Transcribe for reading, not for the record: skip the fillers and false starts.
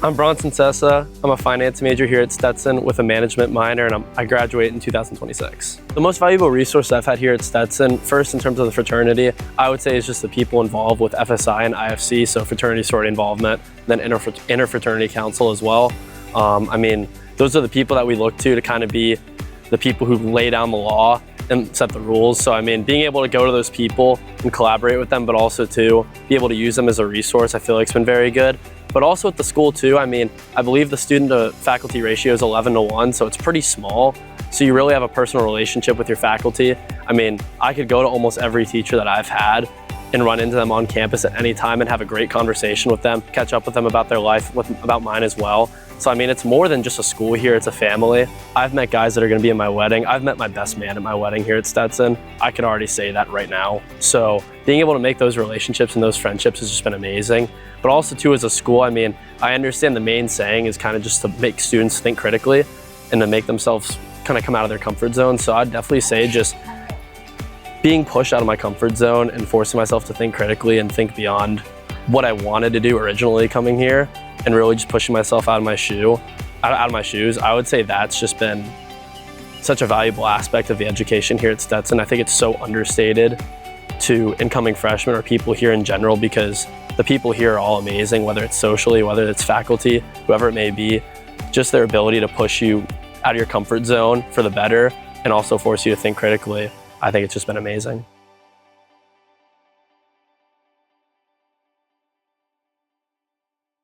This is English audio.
I'm Bronson Sessa. I'm a finance major here at Stetson with a management minor, and I graduate in 2026. The most valuable resource I've had here at Stetson, first in terms of the fraternity, I would say is just the people involved with FSI and IFC, so fraternity sorority involvement, then interfraternity council as well. I mean, those are the people that we look to kind of be the people who lay down the law and set the rules. So I mean, being able to go to those people and collaborate with them, but also to be able to use them as a resource, I feel like it's been very good. But also at the school too, I mean, I believe the student to faculty ratio is 11:1, so it's pretty small. So you really have a personal relationship with your faculty. I mean, I could go to almost every teacher that I've had and run into them on campus at any time and have a great conversation with them, catch up with them about their life, about mine as well. So I mean, it's more than just a school here, it's a family. I've met guys that are gonna be in my wedding. I've met my best man at my wedding here at Stetson. I can already say that right now. So being able to make those relationships and those friendships has just been amazing. But also too, as a school, I mean, I understand the main saying is kind of just to make students think critically and to make themselves kind of come out of their comfort zone. So I'd definitely say just being pushed out of my comfort zone and forcing myself to think critically and think beyond what I wanted to do originally coming here, and really just pushing myself out of my shoes, I would say that's just been such a valuable aspect of the education here at Stetson. I think it's so understated to incoming freshmen or people here in general, because the people here are all amazing, whether it's socially, whether it's faculty, whoever it may be. Just their ability to push you out of your comfort zone for the better and also force you to think critically. I think it's just been amazing.